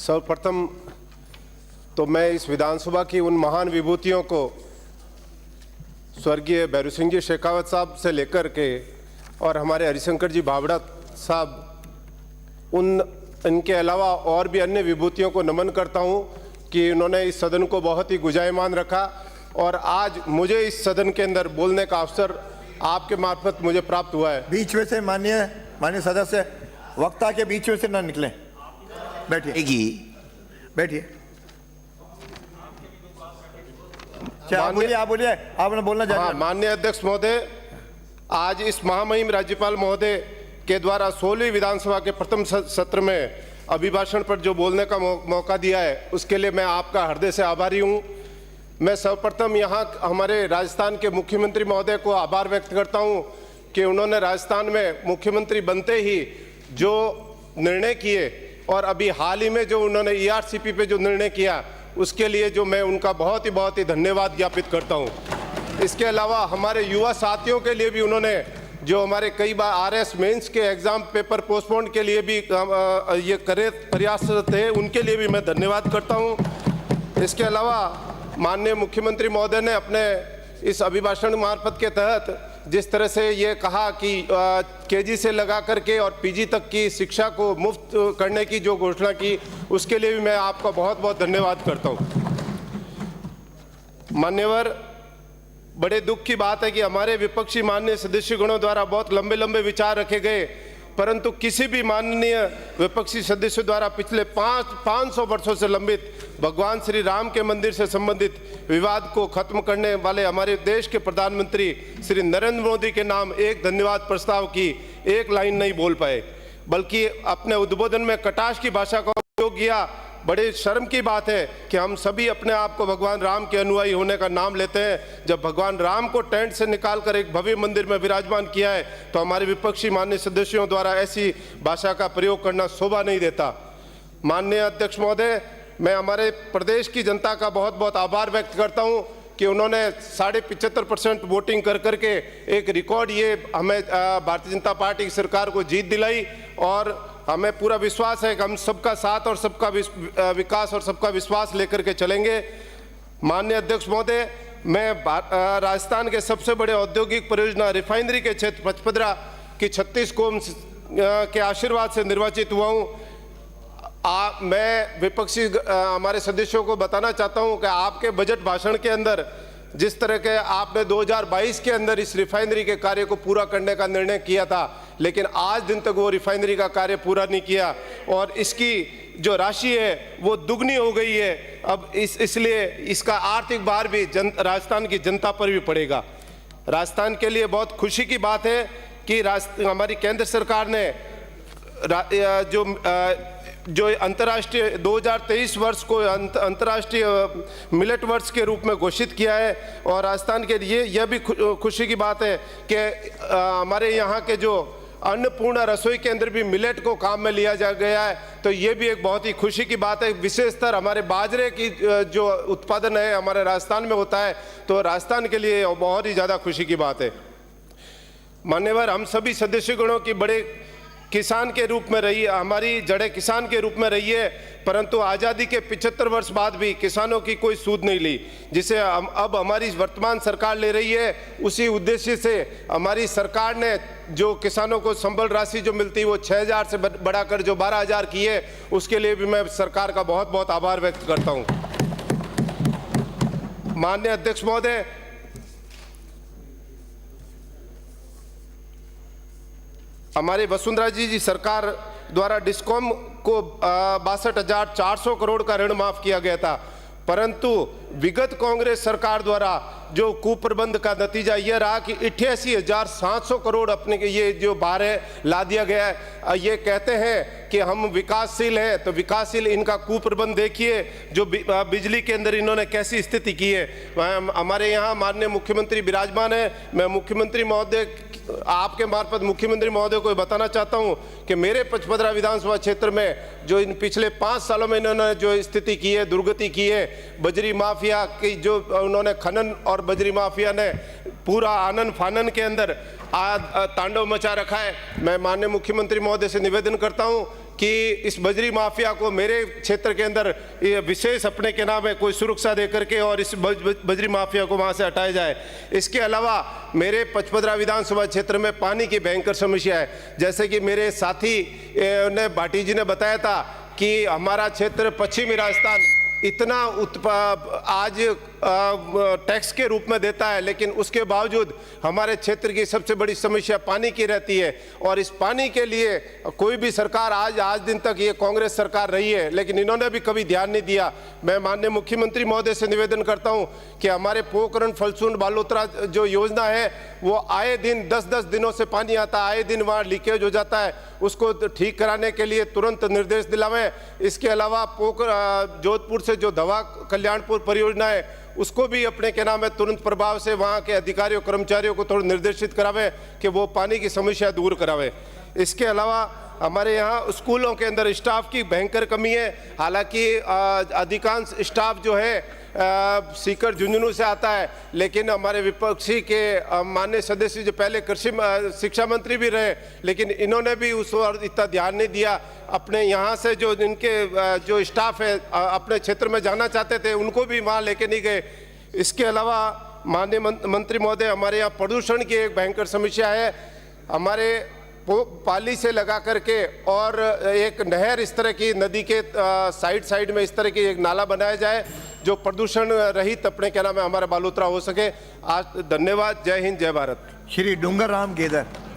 सर्वप्रथम तो मैं इस विधानसभा की उन महान विभूतियों को स्वर्गीय भैरू सिंह जी शेखावत साहब से लेकर के और हमारे हरिशंकर जी भावड़ा साहब इनके अलावा और भी अन्य विभूतियों को नमन करता हूं कि उन्होंने इस सदन को बहुत ही गुंजायमान रखा और आज मुझे इस सदन के अंदर बोलने का अवसर आपके मार्फत मुझे प्राप्त हुआ है। बीच में से माननीय सदस्य वक्ता के बीच में से न निकले। बैठिए बैठिए। आप बोलिए आपने बोलना चाहिए। माननीय अध्यक्ष महोदय, आज इस महामहिम राज्यपाल महोदय के द्वारा 16वीं विधानसभा के प्रथम सत्र में अभिभाषण पर जो बोलने का मौका दिया है उसके लिए मैं आपका हृदय से आभारी हूं। मैं सर्वप्रथम यहां हमारे राजस्थान के मुख्यमंत्री महोदय को आभार व्यक्त करता हूं कि उन्होंने राजस्थान में मुख्यमंत्री बनते ही जो निर्णय किए और अभी हाल ही में जो उन्होंने ERCP पे जो निर्णय किया उसके लिए जो मैं उनका बहुत ही धन्यवाद ज्ञापित करता हूं। इसके अलावा हमारे युवा साथियों के लिए भी उन्होंने जो हमारे कई बार RS मेंस के एग्जाम पेपर पोस्टपोन के लिए भी ये प्रयास थे, उनके लिए भी मैं धन्यवाद करता हूं। इसके अलावा माननीय मुख्यमंत्री महोदय ने अपने इस अभिभाषण मार्फत के तहत जिस तरह से ये कहा कि KG से लगा करके और PG तक की शिक्षा को मुफ्त करने की जो घोषणा की, उसके लिए भी मैं आपका बहुत धन्यवाद करता हूं। मान्यवर, बड़े दुख की बात है कि हमारे विपक्षी माननीय सदस्यगणों द्वारा बहुत लंबे विचार रखे गए, परंतु किसी भी माननीय विपक्षी सदस्य द्वारा पिछले 500 वर्षों से लंबित भगवान श्री राम के मंदिर से संबंधित विवाद को खत्म करने वाले हमारे देश के प्रधानमंत्री श्री नरेंद्र मोदी के नाम एक धन्यवाद प्रस्ताव की एक लाइन नहीं बोल पाए, बल्कि अपने उद्बोधन में कटाक्ष की भाषा का उपयोग किया। बड़े शर्म की बात है कि हम सभी अपने आप को भगवान राम के अनुयायी होने का नाम लेते हैं। जब भगवान राम को टेंट से निकालकर एक भव्य मंदिर में विराजमान किया है तो हमारे विपक्षी माननीय सदस्यों द्वारा ऐसी भाषा का प्रयोग करना शोभा नहीं देता। माननीय अध्यक्ष महोदय, मैं हमारे प्रदेश की जनता का बहुत आभार व्यक्त करता हूं कि उन्होंने 75.5% वोटिंग कर करके एक रिकॉर्ड ये हमें भारतीय जनता पार्टी की सरकार को जीत दिलाई और हमें पूरा विश्वास है कि हम सबका साथ और सबका विकास और सबका विश्वास लेकर के चलेंगे। माननीय अध्यक्ष महोदय, मैं राजस्थान के सबसे बड़े औद्योगिक परियोजना रिफाइनरी के क्षेत्र पचपदरा की 36 कोम के आशीर्वाद से निर्वाचित हुआ हूँ। मैं विपक्षी हमारे सदस्यों को बताना चाहता हूं कि आपके बजट भाषण के अंदर जिस तरह के आपने 2022 के अंदर इस रिफाइनरी के कार्य को पूरा करने का निर्णय किया था, लेकिन आज दिन तक वो रिफाइनरी का कार्य पूरा नहीं किया और इसकी जो राशि है वो दुगनी हो गई है। अब इसलिए इसका आर्थिक भार भी राजस्थान की जनता पर भी पड़ेगा। राजस्थान के लिए बहुत खुशी की बात है कि हमारी केंद्र सरकार ने जो अंतर्राष्ट्रीय 2023 वर्ष को अंतर्राष्ट्रीय मिलेट वर्ष के रूप में घोषित किया है और राजस्थान के लिए यह भी खुशी की बात है कि हमारे यहाँ के जो अन्नपूर्णा रसोई के अंदर भी मिलेट को काम में लिया जा गया है, तो ये भी एक बहुत ही खुशी की बात है। विशेषतर हमारे बाजरे की जो उत्पादन है हमारे राजस्थान में होता है, तो राजस्थान के लिए बहुत ही ज़्यादा खुशी की बात है। मान्यवर, हम सभी सदस्यगणों की बड़े किसान के रूप में रही, हमारी जड़ें किसान के रूप में रही है, परंतु आज़ादी के 75 वर्ष बाद भी किसानों की कोई सूद नहीं ली, जिसे अब हमारी वर्तमान सरकार ले रही है। उसी उद्देश्य से हमारी सरकार ने जो किसानों को संबल राशि जो मिलती है वो 6,000 से बढ़ाकर जो 12,000 की है, उसके लिए भी मैं सरकार का बहुत आभार व्यक्त करता हूँ। माननीय अध्यक्ष महोदय, हमारे वसुंधरा जी सरकार द्वारा डिस्कॉम को 62,400 करोड़ का ऋण माफ किया गया था, परंतु विगत कांग्रेस सरकार द्वारा जो कुप्रबंध का नतीजा यह रहा कि 88,700 करोड़ अपने ये जो बाहर है ला दिया गया है। ये कहते हैं कि हम विकासशील हैं, तो विकासशील इनका कुप्रबंध देखिए जो बिजली के अंदर इन्होंने कैसी स्थिति की है। हमारे यहाँ माननीय मुख्यमंत्री विराजमान है। मैं मुख्यमंत्री महोदय आपके मार्फत मुख्यमंत्री महोदय को बताना चाहता हूं कि मेरे पचपदरा विधानसभा क्षेत्र में जो इन पिछले 5 सालों में इन्होंने जो स्थिति की है, दुर्गति की है, बजरी माफिया की जो उन्होंने खनन और बजरी माफिया ने पूरा आनन फानन के अंदर तांडव मचा रखा है। मैं माननीय मुख्यमंत्री महोदय से निवेदन करता हूं कि इस बजरी माफिया को मेरे क्षेत्र के अंदर ये विशेष अपने के नाम है कोई सुरक्षा दे करके और इस बजरी माफिया को वहाँ से हटाया जाए। इसके अलावा मेरे पचपदरा विधानसभा क्षेत्र में पानी की भयंकर समस्या है। जैसे कि मेरे साथी ने भाटी जी ने बताया था कि हमारा क्षेत्र पश्चिमी राजस्थान इतना आज टैक्स के रूप में देता है, लेकिन उसके बावजूद हमारे क्षेत्र की सबसे बड़ी समस्या पानी की रहती है। और इस पानी के लिए कोई भी सरकार आज दिन तक ये कांग्रेस सरकार रही है, लेकिन इन्होंने भी कभी ध्यान नहीं दिया। मैं माननीय मुख्यमंत्री महोदय से निवेदन करता हूं कि हमारे पोखरण फलसून बालोतरा जो योजना है वो आए दिन 10-10 दिनों से पानी आता है, आए दिन वहाँ लीकेज हो जाता है, उसको ठीक कराने के लिए तुरंत निर्देश दिलावें। इसके अलावा जोधपुर से जो धवा कल्याणपुर परियोजना है उसको भी अपने के नाम है तुरंत प्रभाव से वहाँ के अधिकारियों कर्मचारियों को थोड़ा निर्देशित करावें कि वो पानी की समस्या दूर करावें। इसके अलावा हमारे यहाँ स्कूलों के अंदर स्टाफ की भयंकर कमी है। हालांकि अधिकांश स्टाफ जो है सीकर झुंझुनू से आता है, लेकिन हमारे विपक्षी के माननीय सदस्य जो पहले कृषि शिक्षा मंत्री भी रहे, लेकिन इन्होंने भी उस ओर इतना ध्यान नहीं दिया। अपने यहाँ से जो इनके जो स्टाफ है अपने क्षेत्र में जाना चाहते थे उनको भी वहाँ लेके नहीं गए। इसके अलावा माननीय मंत्री महोदय, हमारे यहाँ प्रदूषण की एक भयंकर समस्या है। हमारे पाली से लगा करके और एक नहर इस तरह की नदी के साइड में इस तरह की एक नाला बनाया जाए जो प्रदूषण रहित अपने क्या नाम है हमारा बालोतरा हो सके। आज धन्यवाद। जय हिंद, जय भारत। श्री डूंगर राम गेदर।